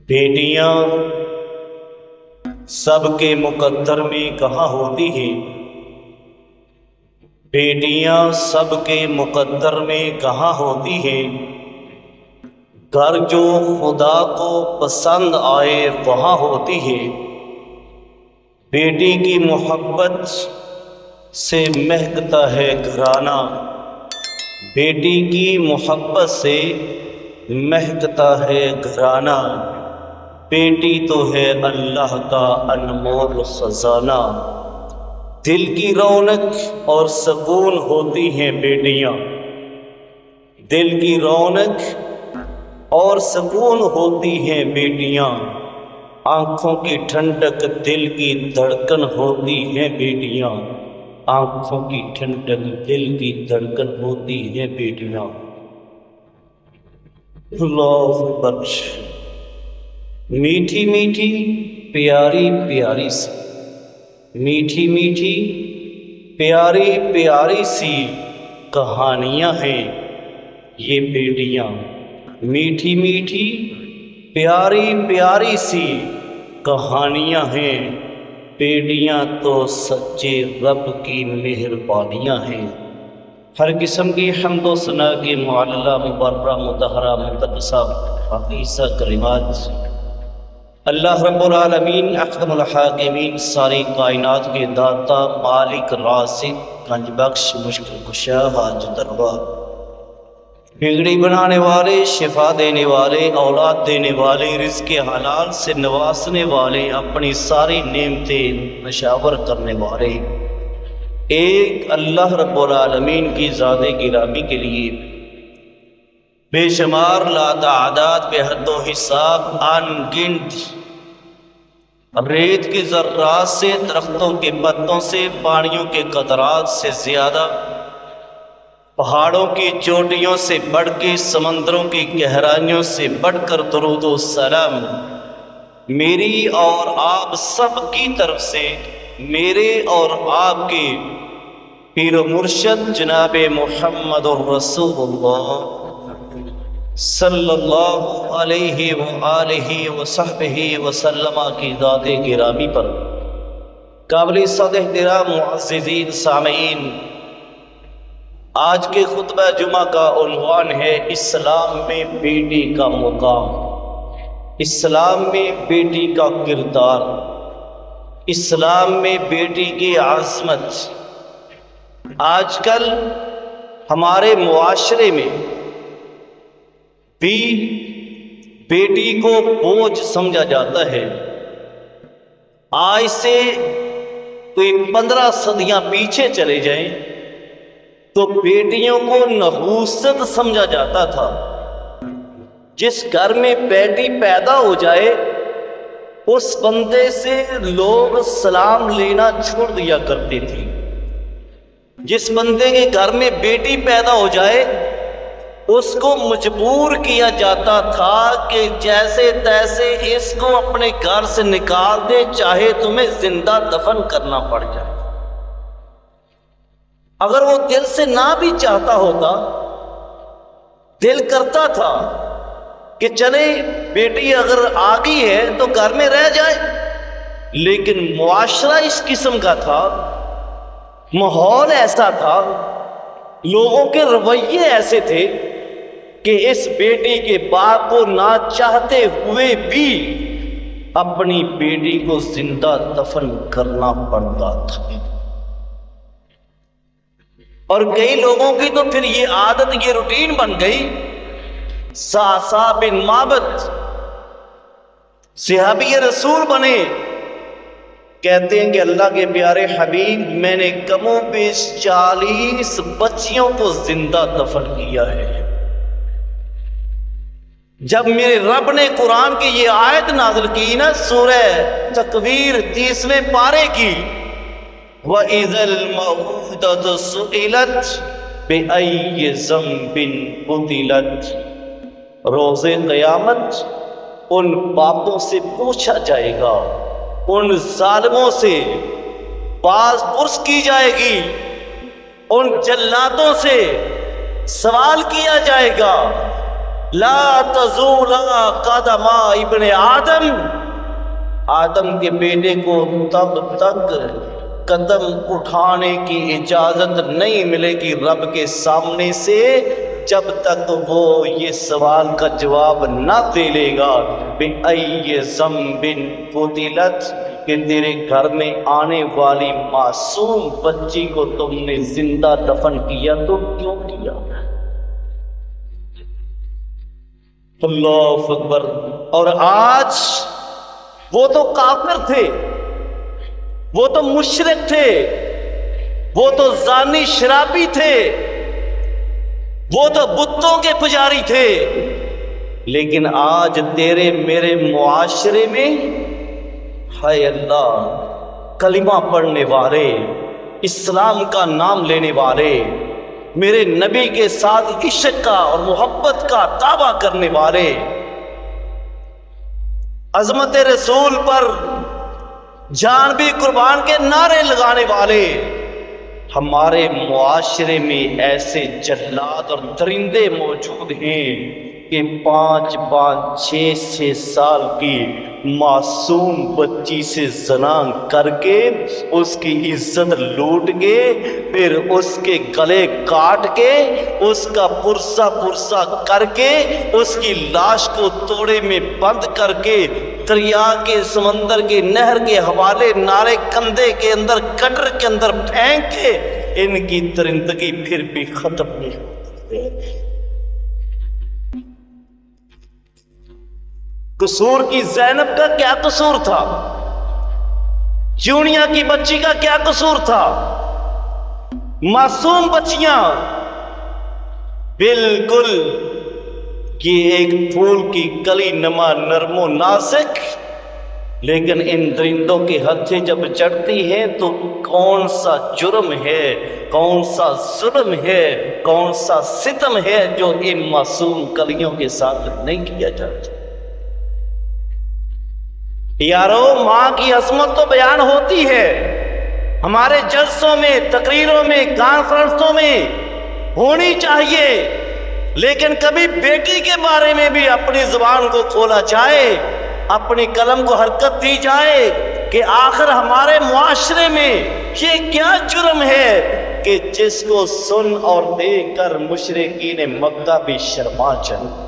بیٹیاں سب کے مقدر میں کہاں ہوتی ہیں؟ بیٹیاں سب کے مقدر میں کہاں ہوتی ہیں؟ گھر جو خدا کو پسند آئے وہاں ہوتی ہے۔ بیٹی کی محبت سے مہکتا ہے گھرانہ، بیٹی کی محبت سے مہکتا ہے گھرانہ، بیٹی تو ہے اللہ کا انمول خزانہ۔ دل کی رونق اور سکون ہوتی ہیں بیٹیاں، دل کی رونق اور سکون ہوتی ہیں بیٹیاں، آنکھوں کی ٹھنڈک دل کی دھڑکن ہوتی ہیں بیٹیاں، آنکھوں کی ٹھنڈک دل کی دھڑکن ہوتی ہیں بیٹیاں۔ اللہ اکبر۔ میٹھی میٹھی پیاری پیاری سی، میٹھی میٹھی پیاری پیاری سی کہانیاں ہیں یہ بیٹیاں، میٹھی میٹھی پیاری پیاری سی کہانیاں ہیں بیٹیاں، تو سچے رب کی مہربانیاں ہیں۔ ہر قسم کی حمد و ثنا کی معلّہ مبرہ مطہرہ مقدسہ حقیقہ کلمات اللہ رب العالمین احکم الحاکمین، ساری کائنات کے داتا، مالک، رازق، گنج بخش، مشکل کشا، حاجت روا، بگڑی بنانے والے، شفا دینے والے، اولاد دینے والے، رزق حلال سے نوازنے والے، اپنی ساری نعمتیں نشاور کرنے والے ایک اللہ رب العالمین کی ذات گرامی کے لیے بے شمار لا تعداد بے حد و حساب ان گنت ریت کے ذرات سے، درختوں کے پتوں سے، پانیوں کے قطرات سے زیادہ، پہاڑوں کی چوٹیوں سے بڑھ کے، سمندروں کی گہرائیوں سے بڑھ کر درود و سلام میری اور آپ سب کی طرف سے میرے اور آپ کے پیر و مرشد جناب محمد الرسول اللہ صلی اللہ علیہ وآلہ وصحبہ وسلم کی ذات گرامی پر قابل صد احترام معززین سامعین، آج کے خطبہ جمعہ کا عنوان ہے اسلام میں بیٹی کا مقام، اسلام میں بیٹی کا کردار، اسلام میں بیٹی کی عظمت۔ آج کل ہمارے معاشرے میں بھی بیٹی کو بوجھ سمجھا جاتا ہے۔ آج سے کوئی 15 صدیاں پیچھے چلے جائیں تو بیٹیوں کو نحوست سمجھا جاتا تھا۔ جس گھر میں بیٹی پیدا ہو جائے اس بندے سے لوگ سلام لینا چھوڑ دیا کرتے تھے۔ جس بندے کے گھر میں بیٹی پیدا ہو جائے اس کو مجبور کیا جاتا تھا کہ جیسے تیسے اس کو اپنے گھر سے نکال دے، چاہے تمہیں زندہ دفن کرنا پڑ جائے۔ اگر وہ دل سے نہ بھی چاہتا ہوتا، دل کرتا تھا کہ چلے بیٹی اگر آ گئی ہے تو گھر میں رہ جائے، لیکن معاشرہ اس قسم کا تھا، ماحول ایسا تھا، لوگوں کے رویے ایسے تھے کہ اس بیٹی کے باپ کو نہ چاہتے ہوئے بھی اپنی بیٹی کو زندہ دفن کرنا پڑتا تھا۔ اور کئی لوگوں کی تو پھر یہ عادت، یہ روٹین بن گئی۔ صعصع بن معبد صحابی رسول بنے، کہتے ہیں کہ اللہ کے پیارے حبیب، میں نے کم و بیش 40 بچیوں کو زندہ دفن کیا ہے۔ جب میرے رب نے قرآن کی یہ آیت نازل کی نا، سورہ تکویر 30ویں پارے کی، وَإِذَا الْمَوْءُودَةُ سُئِلَتْ بِأَيِّ ذَنبٍ قُتِلَتْ، روز قیامت ان پاپوں سے پوچھا جائے گا، ان ظالموں سے باز پرس کی جائے گی، ان جلادوں سے سوال کیا جائے گا، لا تزول قدم ابن آدم، آدم کے بیٹے کو تب تک قدم اٹھانے کی اجازت نہیں ملے گی رب کے سامنے سے جب تک وہ یہ سوال کا جواب نہ دے لے گا بِأَيِّ ذَنبٍ قُتِلَتْ، کہ تیرے گھر میں آنے والی معصوم بچی کو تم نے زندہ دفن کیا تو کیوں کیا؟ اللہ اکبر۔ اور آج وہ تو کافر تھے، وہ تو مشرک تھے، وہ تو زانی شرابی تھے، وہ تو بتوں کے پجاری تھے، لیکن آج تیرے میرے معاشرے میں ہائے اللہ کلمہ پڑھنے والے، اسلام کا نام لینے والے، میرے نبی کے ساتھ عشق کا اور محبت کا دعویٰ کرنے والے، عظمت رسول پر جان بھی قربان کے نعرے لگانے والے، ہمارے معاشرے میں ایسے جلاد اور درندے موجود ہیں کہ 5-6 سال کی معصوم بچی سے زنا کر کے اس کی عزت لوٹ کے پھر اس کے گلے کاٹ کے اس کا پرسا کر کے اس کی لاش کو توڑے میں بند کر کے دریا کے سمندر کے نہر کے حوالے نالے کندے کے اندر گٹر کے اندر پھینک کے ان کی درندگی پھر بھی ختم نہیں ہوتی۔ قصور کی زینب کا کیا قصور تھا؟ یونیا کی بچی کا کیا قصور تھا؟ معصوم بچیاں بالکل یہ ایک پھول کی کلی نما نرم و نازک، لیکن ان درندوں کے ہتھے جب چڑھتی ہیں تو کون سا جرم ہے، کون سا ظلم ہے، کون سا ستم ہے جو ان معصوم کلیوں کے ساتھ نہیں کیا جاتا۔ یارو ماں کی عظمت تو بیان ہوتی ہے، ہمارے جلسوں میں، تقریروں میں، کانفرنسوں میں ہونی چاہیے، لیکن کبھی بیٹی کے بارے میں بھی اپنی زبان کو کھولا جائے، اپنی قلم کو حرکت دی جائے کہ آخر ہمارے معاشرے میں یہ کیا جرم ہے کہ جس کو سن اور دیکھ کر مشرکین مکہ بھی شرما چلے۔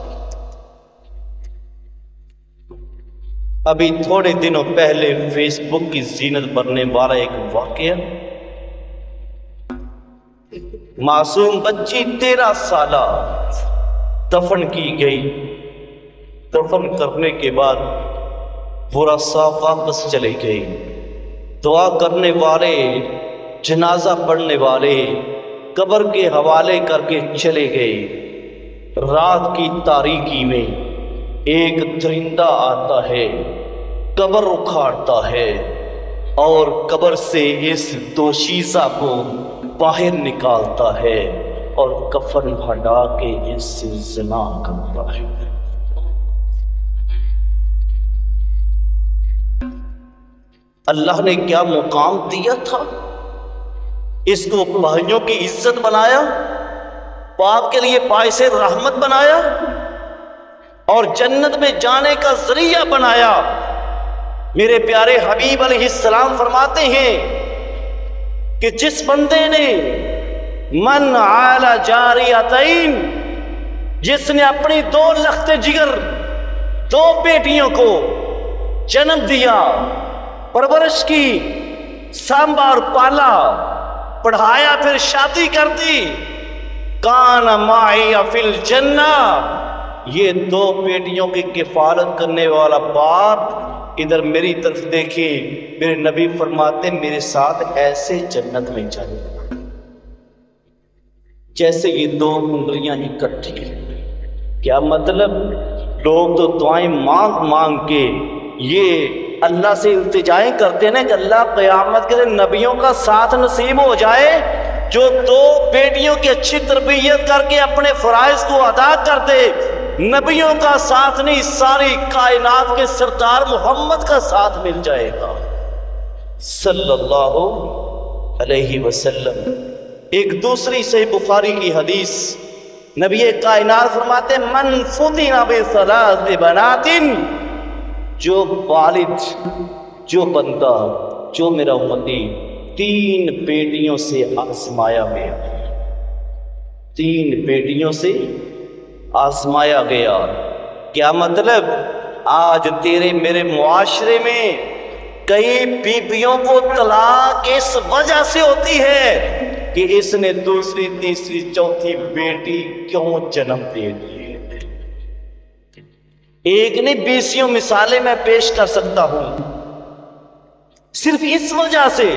ابھی تھوڑے دنوں پہلے فیس بک کی زینت بڑھنے والا ایک واقعہ، معصوم بچی 13 سالہ دفن کی گئی، دفن کرنے کے بعد پورا صاحب واپس چلے گئی، دعا کرنے والے، جنازہ پڑھنے والے قبر کے حوالے کر کے چلے گئے۔ رات کی تاریکی میں ایک درندہ آتا ہے، قبر اکھاڑتا ہے اور قبر سے اس دوشیزہ کو باہر نکالتا ہے اور کفن ہٹا کے اس سے زنا کرتا ہے۔ اللہ نے کیا مقام دیا تھا، اس کو بھائیوں کی عزت بنایا، باپ کے لیے باعث رحمت بنایا اور جنت میں جانے کا ذریعہ بنایا۔ میرے پیارے حبیب علیہ السلام فرماتے ہیں کہ جس بندے نے من عال جاریتین، جس نے اپنی 2 لخت جگر 2 بیٹیوں کو جنم دیا، پرورش کی، سانبھا اور پالا، پڑھایا، پھر شادی کر دی، کان معی فی الجنہ، یہ 2 بیٹیوں کی کفالت کرنے والا باپ ادھر میری طرف دیکھیں، میرے نبی فرماتے میرے ساتھ ایسے جنت میں جائے گا جیسے یہ 2 انگلیاں اکٹھی ہیں۔ کیا مطلب؟ لوگ تو دعائیں مانگ مانگ کے یہ اللہ سے التجائیں کرتے ہیں کہ اللہ قیامت کے دن نبیوں کا ساتھ نصیب ہو جائے، جو 2 بیٹیوں کی اچھی تربیت کر کے اپنے فرائض کو ادا کر دے۔ نبیوں کا ساتھ نہیں، ساری کائنات کے سردار محمد کا ساتھ مل جائے گا صلی اللہ علیہ وسلم۔ ایک دوسری صحیح بخاری کی حدیث نبی کائنات فرماتے من فطن بثلاث بنات، جو والد، جو بندہ، جو میرا امتی 3 بیٹیوں سے آزمایا گیا، 3 بیٹیوں سے آزمایا گیا۔ کیا مطلب؟ آج تیرے میرے معاشرے میں کئی بیویوں کو طلاق اس وجہ سے ہوتی ہے کہ اس نے دوسری تیسری چوتھی بیٹی کیوں جنم دے دی ہے۔ ایک نہیں 20 مثالیں میں پیش کر سکتا ہوں۔ صرف اس وجہ سے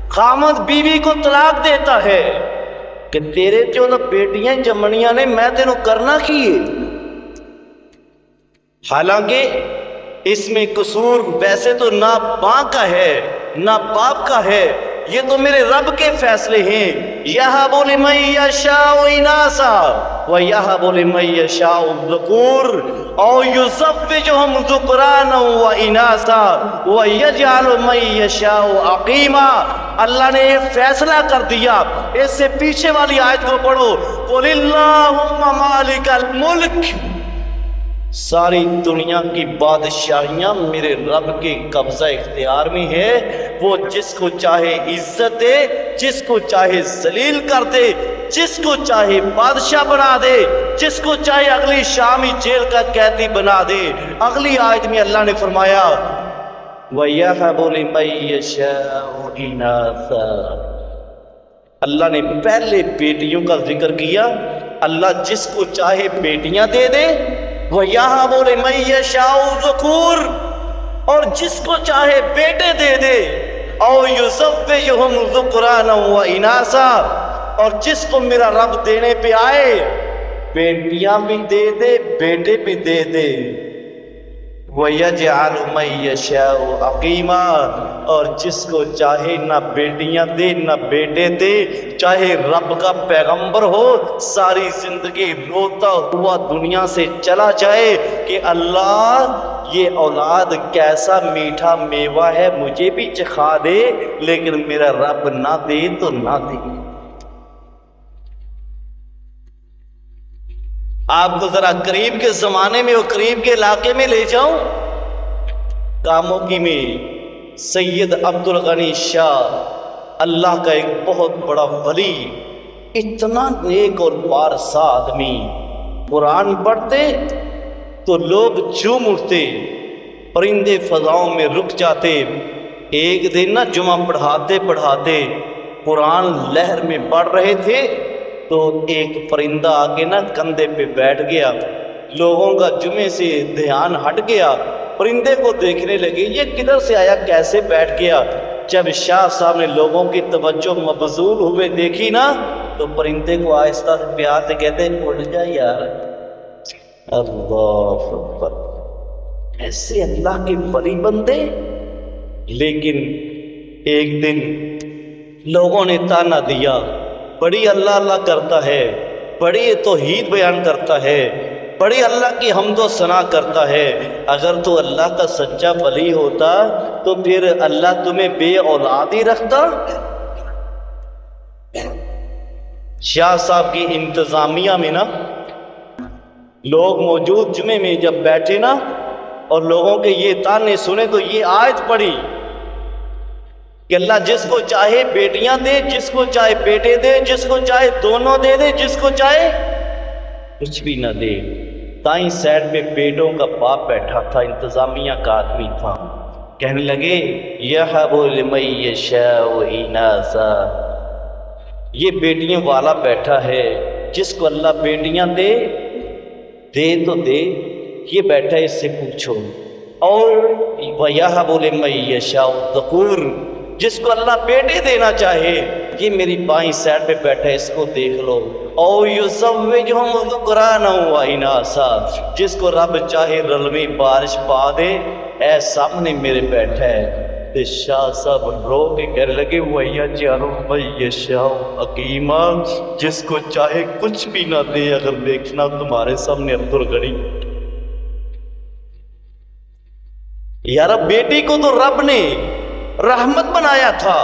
خامد بیوی کو طلاق دیتا ہے کہ تیرے جو بیٹیاں جمنیاں نے میں تینوں کرنا کی ہے۔ حالانکہ اس میں قصور ویسے تو نہ ماں کا ہے نہ باپ کا ہے، یہ تو میرے رب کے فیصلے ہیں۔ یہب لمن یشاء اناثا ویہب لمن یشاء الذکور او یزوجہم ذکرانا واناثا ویجعل من یشاء عقیما۔ اللہ نے یہ فیصلہ کر دیا۔ اس سے پیچھے والی آیت کو پڑھو، قل اللہم مالک الملک، ساری دنیا کی بادشاہیاں میرے رب کے قبضہ اختیار میں ہے۔ وہ جس کو چاہے عزت دے، جس کو چاہے ذلیل کر دے، جس کو چاہے بادشاہ بنا دے، جس کو چاہے اگلی شامی جیل کا قیدی بنا دے۔ اگلی آیت میں اللہ نے فرمایا وَيَهَبُ لِمَن يَشَاءُ إِنَاثًا، اللہ نے پہلے بیٹیوں کا ذکر کیا۔ اللہ جس کو چاہے بیٹیاں دے دے، وَيَهَبُ لِمَن يَشَاءُ الذُّكُورَ، اور جس کو چاہے بیٹے دے دے، او يُزَوِّجُهُمْ ذُكْرَانًا وَإِنَاثًا، اور جس کو میرا رب دینے پہ آئے بیٹیاں بھی دے دے بیٹے بھی دے دے۔ وَيَجْعَلُ مَن يَشَاءُ عَقِيمًا، اور جس کو چاہے نہ بیٹیاں دے نہ بیٹے دے، چاہے رب کا پیغمبر ہو ساری زندگی روتا ہوا دنیا سے چلا جائے کہ اللہ یہ اولاد کیسا میٹھا میوہ ہے مجھے بھی چکھا دے، لیکن میرا رب نہ دے تو نہ دے۔ آپ کو ذرا قریب کے زمانے میں اور قریب کے علاقے میں لے جاؤں، کاموکی میں سید عبدالغنی شاہ، اللہ کا ایک بہت بڑا ولی، اتنا نیک اور پارسا آدمی، قرآن پڑھتے تو لوگ جھوم اٹھتے، پرندے فضاؤں میں رک جاتے۔ ایک دن نہ جمعہ پڑھاتے پڑھاتے قرآن لہر میں پڑھ رہے تھے تو ایک پرندہ آگے نہ کندھے پہ بیٹھ گیا، لوگوں کا جمعے سے دھیان ہٹ گیا، پرندے کو دیکھنے لگے یہ کدھر سے آیا کیسے بیٹھ گیا۔ جب شاہ صاحب نے لوگوں کی توجہ مبذول ہوئے دیکھی نا تو پرندے کو آہستہ سے پیار سے کہتے ہیں اٹھ جا یار۔ اللہ اکبر، ایسے اللہ کے ولی بندے۔ لیکن ایک دن لوگوں نے تانا دیا، بڑی اللہ اللہ کرتا ہے، بڑی توحید بیان کرتا ہے، بڑی اللہ کی حمد و ثنا کرتا ہے، اگر تو اللہ کا سچا ولی ہوتا تو پھر اللہ تمہیں بے اولاد ہی رکھتا۔ شاہ صاحب کی انتظامیہ میں نا لوگ موجود جمعے میں جب بیٹھے نا اور لوگوں کے یہ تانے سنے تو یہ آیت پڑھی کہ اللہ جس کو چاہے بیٹیاں دے، جس کو چاہے بیٹے دے، جس کو چاہے دونوں دے دے، جس کو چاہے کچھ بھی نہ دے۔ دائیں سائڈ پہ بیٹوں کا باپ بیٹھا تھا، انتظامیہ کا آدمی تھا، کہنے لگے یہب لمن یشاء اناثا، یہ بیٹیاں والا بیٹھا ہے، جس کو اللہ بیٹیاں دے تو دے، یہ بیٹھا ہے اس سے پوچھو۔ اور وَيَهَبُ لِمَن يَشَاءُ الذُّكُورَ، جس کو اللہ بیٹے دینا چاہے یہ میری بائیں سائڈ پہ بیٹھا ہے اس کو دیکھ لو۔ او يُزَوِّجُهُمْ ذُكْرَانًا وَإِنَاثًا، جس کو رب چاہے رلوی بارش پا دے، اے سامنے میرے بیٹھا ہے۔ تو شاہ صاحب رو کے کہنے لگے وَيَجْعَلُ مَن يَشَاءُ عَقِيمًا، جس کو چاہے کچھ بھی نہ دے۔ اگر دیکھنا تمہارے سامنے عبدالغنی، یار بیٹی کو تو رب نے رحمت بنایا تھا،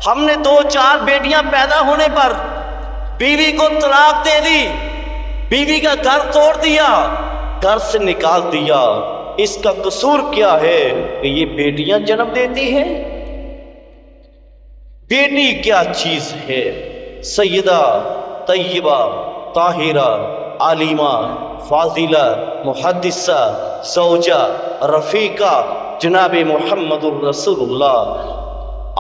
ہم نے 2-4 بیٹیاں پیدا ہونے پر بیوی کو طلاق دے دی، بیوی کا گھر توڑ دیا، گھر سے نکال دیا، اس کا قصور کیا ہے کہ یہ بیٹیاں جنم دیتی ہیں؟ بیٹی کیا چیز ہے؟ سیدہ طیبہ طاہرہ عالمہ فاضلہ محدثہ زوجہ رفیقہ جناب محمد الرسول اللہ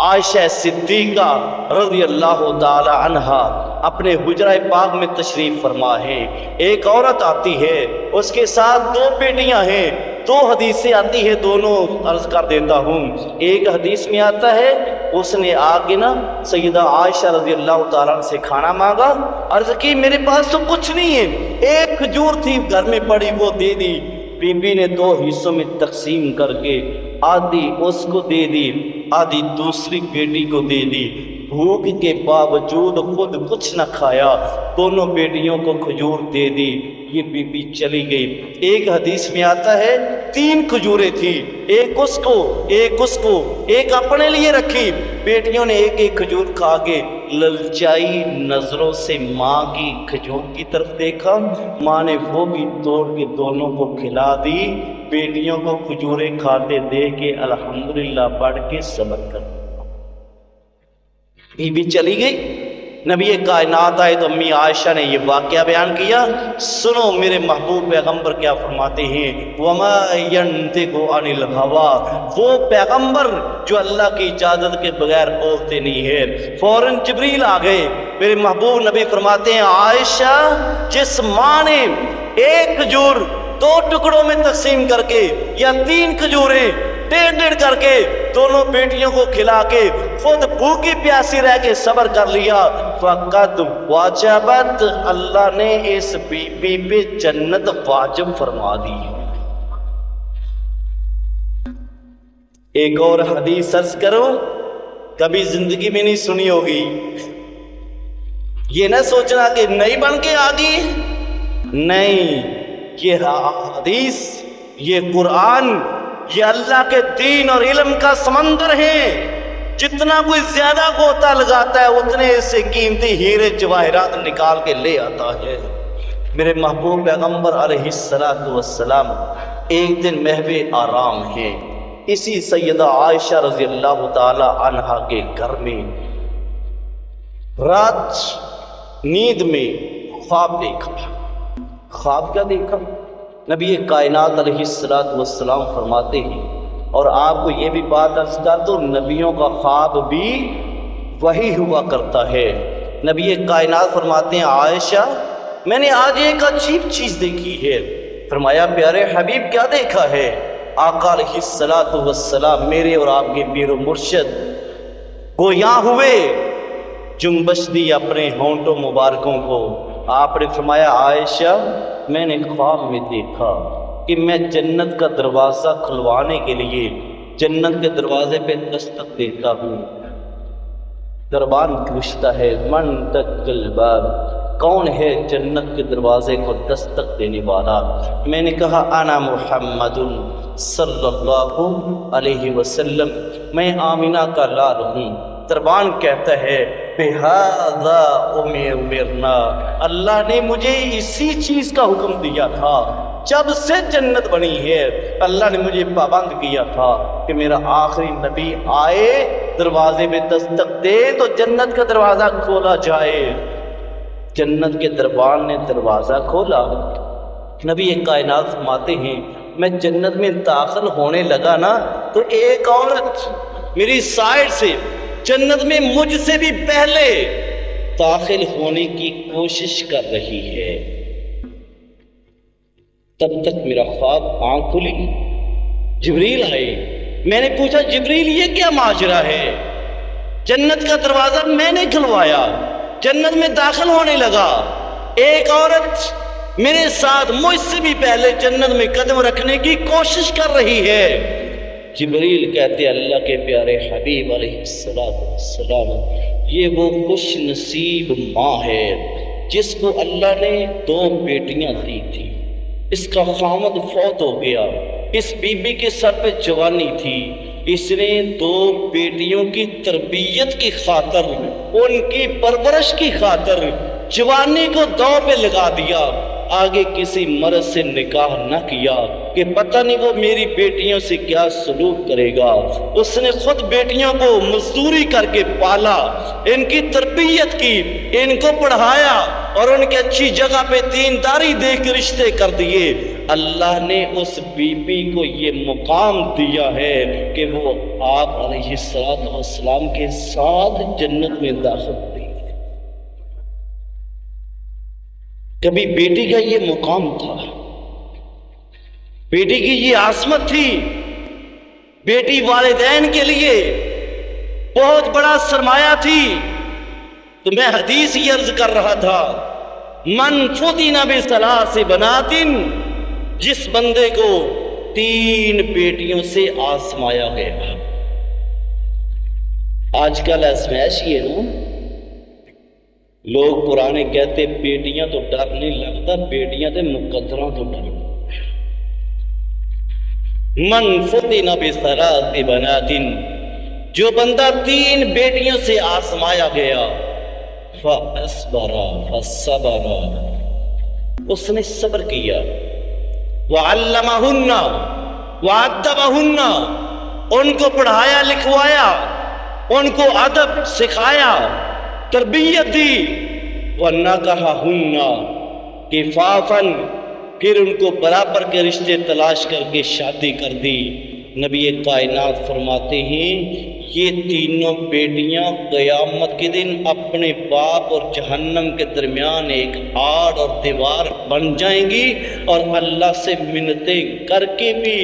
عائشہ صدیقہ رضی اللہ تعالی عنہا اپنے حجرہ پاک میں تشریف فرما ہے۔ ایک عورت آتی ہے، اس کے ساتھ دو بیٹیاں ہیں، دو حدیثیں آتی ہے، دونوں عرض کر دیتا ہوں۔ ایک حدیث میں آتا ہے اس نے آگے نا سیدہ عائشہ رضی اللہ تعالیٰ عنہ سے کھانا مانگا، عرض کی میرے پاس تو کچھ نہیں ہے، ایک کھجور تھی گھر میں پڑی وہ دے دی۔ بی بی نے دو حصوں میں تقسیم کر کے آدھی اس کو دے دی، آدھی دوسری بیٹی کو دے دی۔ بھوک کے باوجود خود کچھ نہ کھایا، دونوں بیٹیوں کو کھجور دے دی، یہ بی بی چلی گئی۔ ایک حدیث میں آتا ہے 3 کھجوریں تھی، ایک اس کو ایک اپنے لیے رکھی۔ بیٹیوں نے ایک ایک کھجور کھا کے للچائی نظروں سے ماں کی کھجور کی طرف دیکھا، ماں نے وہ بھی توڑ کے دونوں کو کھلا دی۔ بیٹیوں کو کھجوریں کھاتے دیکھ کے الحمدللہ پڑھ کے صبر کر بی بی چلی گئی۔ نبی کائنات آئے تو امی عائشہ نے یہ واقعہ بیان کیا، سنو میرے محبوب پیغمبر کیا فرماتے ہیں، وَمَا يَنْطِقُ عَنِ الْهَوَىٰ، وہ پیغمبر جو اللہ کی اجازت کے بغیر بولتے نہیں ہے۔ فوراً جبریل آ گئے، میرے محبوب نبی فرماتے ہیں عائشہ جس ماں نے ایک کھجور 2 ٹکڑوں میں تقسیم کر کے یا 3 کھجوریں 1.5 کر کے دونوں بیٹیوں کو کھلا کے خود بھوکی پیاسی رہ کے صبر کر لیا، فقط واجبت، اللہ نے اس بی بی پہ جنت واجب فرما دی۔ ایک اور حدیث عرض کرو، کبھی زندگی میں نہیں سنی ہوگی، یہ نہ سوچنا کہ نئی بن کے آ گئی، نہیں، یہ حدیث، یہ قرآن، یہ اللہ کے دین اور علم کا سمندر ہے۔ جتنا کوئی زیادہ غوطہ لگاتا ہے اتنے سے قیمتی ہیرے جواہرات نکال کے لے آتا ہے۔ میرے محبوب پیغمبر علیہ السلام ایک دن محو آرام ہے، اسی سیدہ عائشہ رضی اللہ تعالی عنہا کے گھر میں رات نیند میں خواب دیکھا۔ خواب کیا دیکھا؟ نبی کائنات علیہ السلام فرماتے ہیں، اور آپ کو یہ بھی بات عرض کر دو، نبیوں کا خواب بھی وہی ہوا کرتا ہے۔ نبی کائنات فرماتے ہیں عائشہ میں نے آج ایک عجیب چیز دیکھی ہے۔ فرمایا پیارے حبیب کیا دیکھا ہے؟ آقا علیہ السلام میرے اور آپ کے پیر و مرشد گویاں ہوئے، جنبش دی اپنے ہونٹوں مبارکوں کو۔ آپ نے فرمایا عائشہ میں نے خواب میں دیکھا کہ میں جنت کا دروازہ کھلوانے کے لیے جنت کے دروازے پہ دستک دیتا ہوں۔ دربان پوچھتا ہے من دق الباب، کون ہے جنت کے دروازے کو دستک دینے والا؟ میں نے کہا انا محمد صلی اللہ علیہ وسلم، میں آمینہ کا لال ہوں۔ دربان کہتا ہے بہذا امرنا، اللہ نے مجھے اسی چیز کا حکم دیا تھا، جب سے جنت بنی ہے اللہ نے مجھے پابند کیا تھا کہ میرا آخری نبی آئے دروازے میں دستک دے تو جنت کا دروازہ کھولا جائے۔ جنت کے دربان نے دروازہ کھولا۔ نبی کائنات فرماتے ہیں میں جنت میں داخل ہونے لگا نا تو ایک عورت میری سائڈ سے جنت میں مجھ سے بھی پہلے داخل ہونے کی کوشش کر رہی ہے۔ تب تک میرا خواب آنکھ کھلی، جبریل آئے، میں نے پوچھا جبریل یہ کیا ماجرا ہے؟ جنت کا دروازہ میں نے کھلوایا، جنت میں داخل ہونے لگا، ایک عورت میرے ساتھ مجھ سے بھی پہلے جنت میں قدم رکھنے کی کوشش کر رہی ہے۔ جبریل کہتے اللہ کے پیارے حبیب علیہ السلام یہ وہ خوش نصیب ماں ہے جس کو اللہ نے 2 بیٹیاں دی تھی، اس کا خامد فوت ہو گیا، اس بی بی کے سر پہ جوانی تھی، اس نے 2 بیٹیوں کی تربیت کی خاطر، ان کی پرورش کی خاطر جوانی کو داؤ پہ لگا دیا، آگے کسی مرد سے نکاح نہ کیا کہ پتہ نہیں وہ میری بیٹیوں سے کیا سلوک کرے گا۔ اس نے خود بیٹیوں کو مزدوری کر کے پالا، ان کی تربیت کی، ان کو پڑھایا اور ان کے اچھی جگہ پہ دینداری دے کے رشتے کر دیے۔ اللہ نے اس بی بی کو یہ مقام دیا ہے کہ وہ آپ علیہ السلام کے ساتھ جنت میں داخل ہوئی۔ کبھی بیٹی کا یہ مقام تھا، بیٹی کی یہ عظمت تھی، بیٹی والدین کے لیے بہت بڑا سرمایہ تھی۔ تو میں حدیث یہ عرض کر رہا تھا، من فتن بثلاث بنات، جس بندے کو 3 بیٹیوں سے آزمایا گیا۔ آج کل آزمائش یہ ہے، لوگ پرانے کہتے بیٹیاں تو ڈر نہیں لگتا، بیٹیاں تے مقدرہ تو ڈر۔ من فتن بثلاث بنات، جو بندہ 3 بیٹیوں سے آزمایا گیا، فاصبر فصبر، اس نے صبر کیا، وعلمہن وعدبہن، ان کو پڑھایا لکھوایا، ان کو ادب سکھایا، تربیت دی، وَنَكَحَهُنَّ كِفَافًا، پھر ان کو برابر کے رشتے تلاش کر کے شادی کر دی۔ نبی کائنات فرماتے ہیں یہ تینوں بیٹیاں قیامت کے دن اپنے باپ اور جہنم کے درمیان ایک آڑ اور دیوار بن جائیں گی، اور اللہ سے منتیں کر کے بھی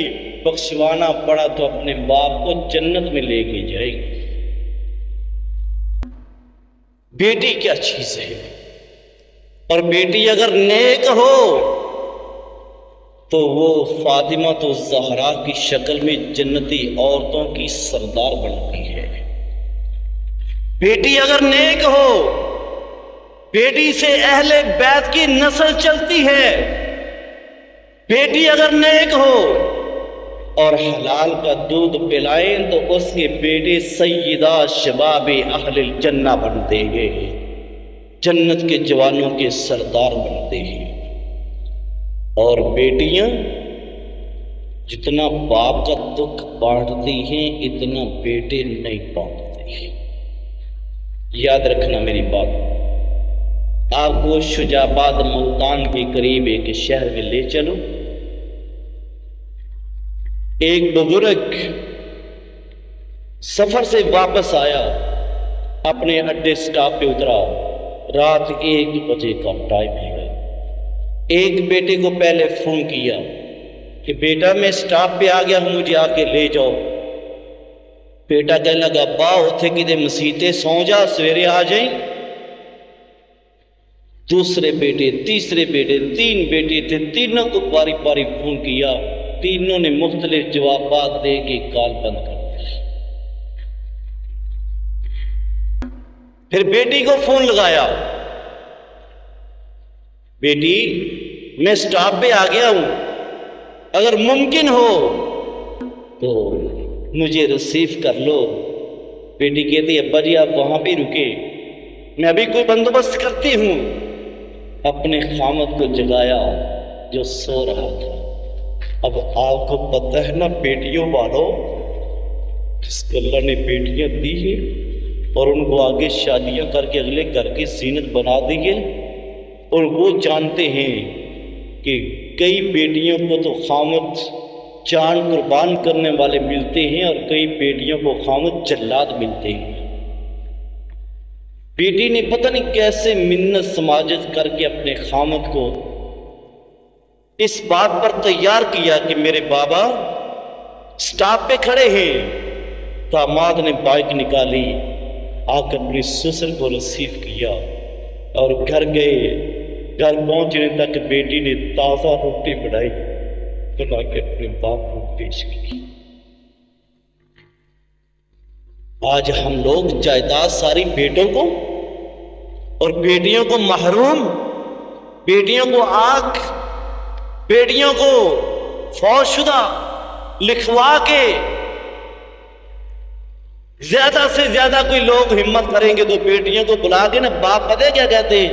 بخشوانا پڑا تو اپنے باپ کو جنت میں لے کے جائے گی۔ بیٹی کیا چیز ہے، اور بیٹی اگر نیک ہو تو وہ فاطمہ الزہرا کی شکل میں جنتی عورتوں کی سردار بنتی ہے۔ بیٹی اگر نیک ہو، بیٹی سے اہل بیت کی نسل چلتی ہے۔ بیٹی اگر نیک ہو اور حلال کا دودھ پلائیں تو اس کے بیٹے سیدہ شباب اہل الجنہ بنتے ہیں، جنت کے جوانوں کے سردار بنتے ہیں۔ اور بیٹیاں جتنا باپ کا دکھ بانٹتی ہیں اتنا بیٹے نہیں بانٹتے ہیں۔ یاد رکھنا میری بات۔ آپ کو شجاع آباد ملتان کے قریب ایک شہر میں لے چلو، ایک بزرگ سفر سے واپس آیا، اپنے اڈے سٹاپ پہ اترا، رات 1 بجے کا ٹائم ہے۔ ایک بیٹے کو پہلے فون کیا کہ بیٹا میں سٹاپ پہ آ گیا ہوں، مجھے آ کے لے جاؤ۔ بیٹا کہنے لگا با اتھے کدے مسیتے سو جا، سویرے آ جائیں۔ دوسرے بیٹے، تیسرے بیٹے، 3 بیٹے تھے، تینوں کو باری باری فون کیا، تینوں نے مختلف جوابات دے کے کال بند کر دی۔ پھر بیٹی کو فون لگایا، بیٹی میں سٹاپ پہ آ گیا ہوں، اگر ممکن ہو تو مجھے ریسیو کر لو۔ بیٹی کہتی ابا جی آپ وہاں پہ رکے، میں ابھی کوئی بندوبست کرتی ہوں۔ اپنے خامد کو جگایا جو سو رہا تھا۔ اب آپ کو پتہ ہے نا بیٹیوں والوں، جس کو اللہ نے بیٹیاں دی ہیں اور ان کو آگے شادیاں کر کے اگلے گھر کی زینت بنا دی ہے، اور وہ جانتے ہیں کہ کئی بیٹیوں کو تو خامد جان قربان کرنے والے ملتے ہیں اور کئی بیٹیوں کو خامد جلاد ملتے ہیں۔ بیٹی نے پتہ نہیں کیسے منت سماجت کر کے اپنے خامد کو اس بات پر تیار کیا کہ میرے بابا سٹاپ پہ کھڑے ہیں۔ داماد نے بائک نکالی، آ کر اپنی سسر کو ریسیو کیا اور گھر گئے۔ گھر پہنچنے تک بیٹی نے تازہ روٹی بنائی، بنا کے اپنے باپ کو پیش کی۔ آج ہم لوگ جائیداد ساری بیٹوں کو اور بیٹیوں کو محروم، بیٹیوں کو آنکھ، بیٹیوں کو فوت شدہ لکھوا کے، زیادہ سے زیادہ کوئی لوگ ہمت کریں گے تو بیٹیوں کو بلا کے نا باپ پتہ کیا کہتے ہیں،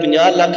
50 ਲੱਖ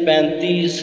35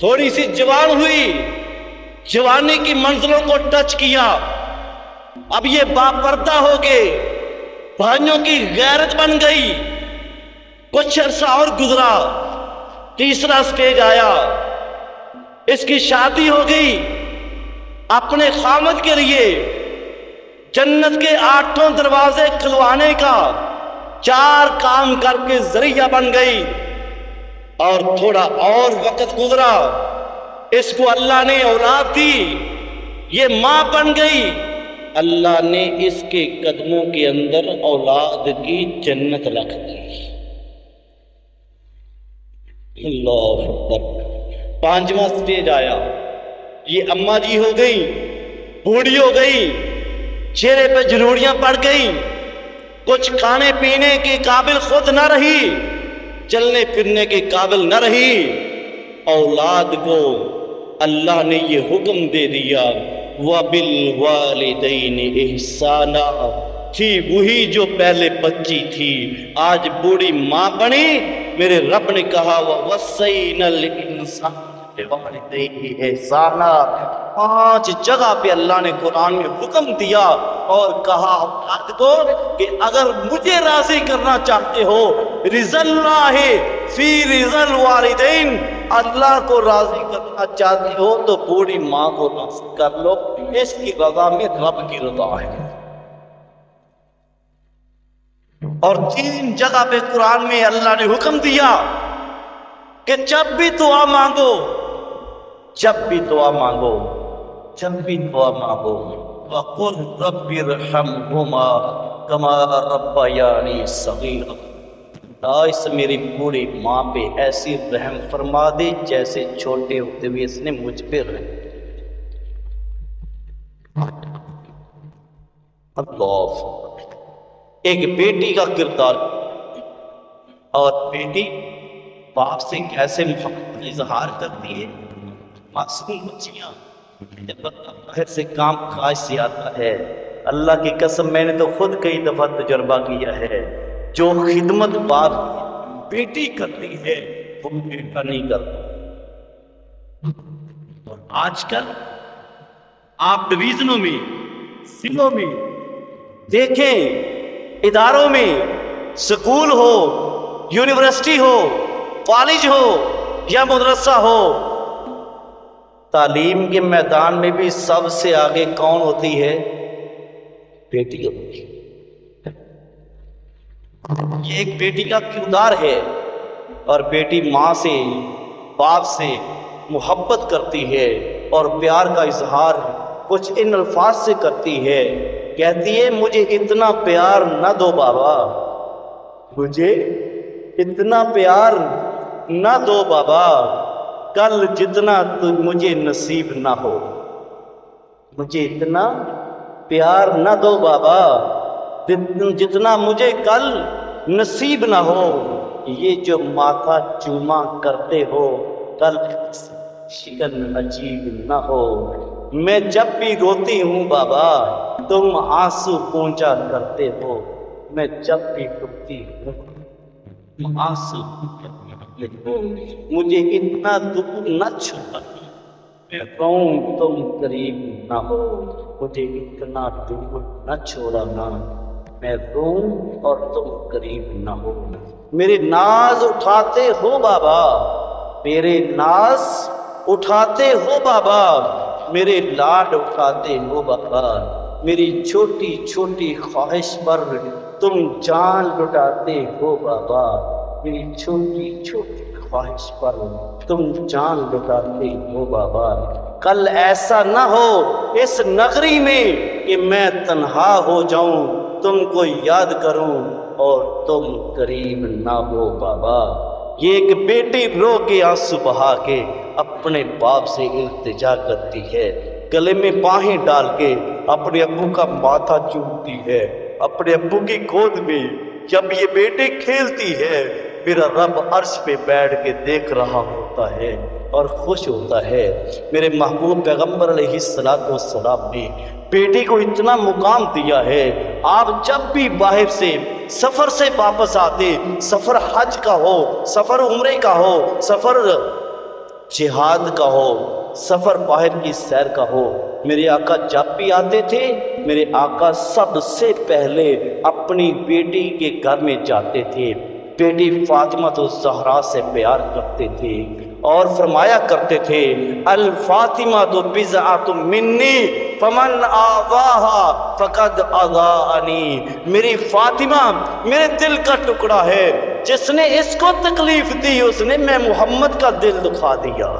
تھوڑی سی جوان ہوئی، جوانی کی منزلوں کو ٹچ کیا، اب یہ باپردہ ہو گئے، بھائیوں کی غیرت بن گئی۔ کچھ عرصہ اور گزرا، تیسرا سٹیج آیا، اس کی شادی ہو گئی، اپنے خامد کے لیے جنت کے 8 دروازے کھلوانے کا 4 کام کر کے ذریعہ بن گئی۔ اور تھوڑا اور وقت گزرا، اس کو اللہ نے اولاد دی، یہ ماں بن گئی، اللہ نے اس کے قدموں کے اندر اولاد کی جنت رکھ دی۔ اللہ اکبر۔ 5واں سٹیج آیا، یہ اماں جی ہو گئی، بوڑھی ہو گئی، چہرے پہ جھریاں پڑ گئی، کچھ کھانے پینے کے قابل خود نہ رہی، چلنے پھرنے کے قابل نہ رہی۔ اولاد کو اللہ نے یہ حکم دے دیا، وَبِالْوَالِدَيْنِ إِحْسَانًا، تھی وہی جو پہلے بچی تھی، آج بوڑھی ماں بنی۔ میرے رب نے کہا وَوَصَّيْنَا الْإِنسَانَ بِوَالِدَيْهِ إِحْسَانًا، 5 جگہ پہ اللہ نے قرآن میں حکم دیا اور کہا اولاد کو کہ اگر مجھے راضی کرنا چاہتے ہو، رضا اللہ فی رضا الوالدین، اللہ کو راضی کرنا چاہتے ہو تو بوڑھی ماں کو راضی کر لو، اس کی رضا میں رب کی رضا ہے۔ اور 3 جگہ پہ قرآن میں اللہ نے حکم دیا کہ جب بھی دعا مانگو، جب بھی دعا مانگو، جب بھی دعا مانگو، وَقُلْ رَبِّ ارْحَمْهُمَا كَمَا رَبَّيَانِي صَغِيرًا، اس میری بوڑھی ماں پہ ایسی رحم فرما دے جیسے چھوٹے ہوتے ہوئے اس نے مجھ پہ رحم کیا۔ اللہ، ایک بیٹی کا کردار، اور بیٹی باپ سے کیسے محبت کا اظہار کرتی ہے۔ معصوم بچیاں جب باہر سے کام کاج سے آتا ہے، اللہ کی قسم میں نے تو خود کئی دفعہ تجربہ کیا ہے، جو خدمت باپ بیٹی کرتی ہے وہ بیٹا نہیں کرتا۔ اور آج کل آپ ڈویژنوں میں، ضلعوں میں دیکھیں، اداروں میں، سکول ہو، یونیورسٹی ہو، کالج ہو یا مدرسہ ہو، تعلیم کے میدان میں بھی سب سے آگے کون ہوتی ہے؟ بیٹی ہوتی ہے۔ یہ ایک بیٹی کا کردار ہے، اور بیٹی ماں سے، باپ سے محبت کرتی ہے اور پیار کا اظہار کچھ ان الفاظ سے کرتی ہے، کہتی ہے مجھے اتنا پیار نہ دو بابا، مجھے اتنا پیار نہ دو بابا، کل جتنا مجھے نصیب نہ ہو، مجھے اتنا پیار نہ دو بابا جتنا مجھے کل نصیب نہ ہو۔ یہ جو ماتھا چوما کرتے ہو کل شکن عجیب نہ ہو۔ میں جب بھی روتی ہوں بابا تم آنسو پونچا کرتے ہو، میں جب بھی روتی ہوں تم آنسو کرتے ہو، مجھے اتنا دور نہ چھوڑنا، میں کہوں تم قریب نہ ہو، مجھے اتنا دور نہ چھوڑنا، میں روؤں اور تم قریب نہ ہو۔ میرے ناز اٹھاتے ہو بابا، میرے ناز اٹھاتے ہو بابا، میرے لاڈ اٹھاتے ہو بابا، میری چھوٹی چھوٹی خواہش پر تم جان لٹاتے ہو بابا، میری چھوٹی چھوٹی خواہش پر تم جان لٹاتے ہو بابا۔ کل ایسا نہ ہو اس نگری میں کہ میں تنہا ہو جاؤں، تم کو یاد کروں اور تم قریب نہ ہو بابا۔ یہ ایک بیٹی رو کے آنسو بہا کے اپنے باپ سے التجا کرتی ہے، گلے میں باہیں ڈال کے اپنے ابو کا ماتھا چومتی ہے، اپنے ابو کی گود میں۔ جب یہ بیٹی کھیلتی ہے میرا رب عرش پہ بیٹھ کے دیکھ رہا ہوتا ہے اور خوش ہوتا ہے۔ میرے محبوب پیغمبر علیہ السلام نے بیٹی کو اتنا مقام دیا ہے، آپ جب بھی باہر سے سفر سے واپس آتے، سفر حج کا ہو، سفر عمرے کا ہو، سفر جہاد کا ہو، سفر باہر کی سیر کا ہو، میرے آقا جب بھی آتے تھے میرے آقا سب سے پہلے اپنی بیٹی کے گھر میں جاتے تھے، بیٹی فاطمہ الزہرا سے پیار کرتے تھے اور فرمایا کرتے تھے الفاطمہ تو بضعۃ منی فمن آذاها فقد آذانی، میری فاطمہ میرے دل کا ٹکڑا ہے، جس نے اس کو تکلیف دی اس نے میں محمد کا دل دکھا دیا۔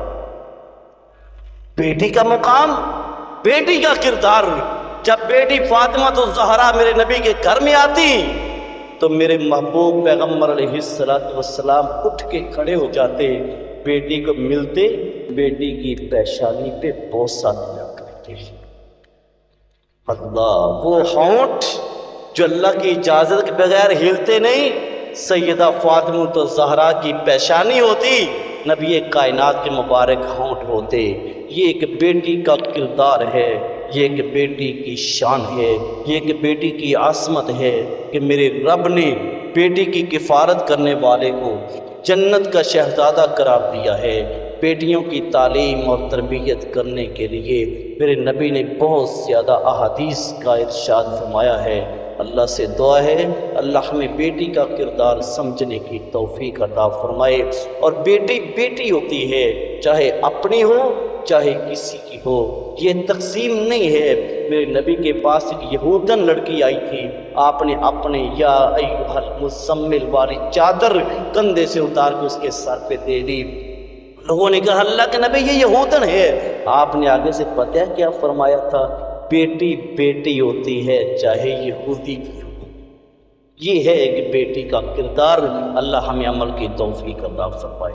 بیٹی کا مقام، بیٹی کا کردار، جب بیٹی فاطمہ الزہرا میرے نبی کے گھر میں آتی تو میرے محبوب پیغمبر علیہ السلام اٹھ کے کھڑے ہو جاتے، بیٹی کو ملتے، بیٹی کی پیشانی پہ بوسہ دیا کرتے۔ اللہ، وہ ہونٹ جو اللہ کی اجازت کے بغیر ہلتے نہیں، سیدہ فاطمہ الزہرا کی پیشانی ہوتی، نبی کائنات کے مبارک ہونٹ ہوتے۔ یہ ایک بیٹی کا کردار ہے، یہ ایک بیٹی کی شان ہے، یہ ایک بیٹی کی عظمت ہے کہ میرے رب نے بیٹی کی کفارت کرنے والے کو جنت کا شہزادہ قرار دیا ہے۔ بیٹیوں کی تعلیم اور تربیت کرنے کے لیے میرے نبی نے بہت زیادہ احادیث کا ارشاد فرمایا ہے۔ اللہ سے دعا ہے اللہ ہمیں بیٹی کا کردار سمجھنے کی توفیق عطا فرمائے، اور بیٹی بیٹی ہوتی ہے، چاہے اپنی ہو چاہے کسی کی ہو، یہ تقسیم نہیں ہے۔ میرے نبی کے پاس ایک یہودن لڑکی آئی تھی، آپ نے اپنے یا ایھا المزمل والی چادر کندھے سے اتار کے اس کے سر پہ دے دی۔ لوگوں نے کہا اللہ کے نبی یہ یہودن ہے، آپ نے آگے سے پتہ ہے کیا فرمایا تھا؟ بیٹی بیٹی ہوتی ہے چاہے یہودی بھی ہو۔ یہ ہے ایک بیٹی کا کردار، اللہ ہمیں عمل کی توفیق عطا فرمائے۔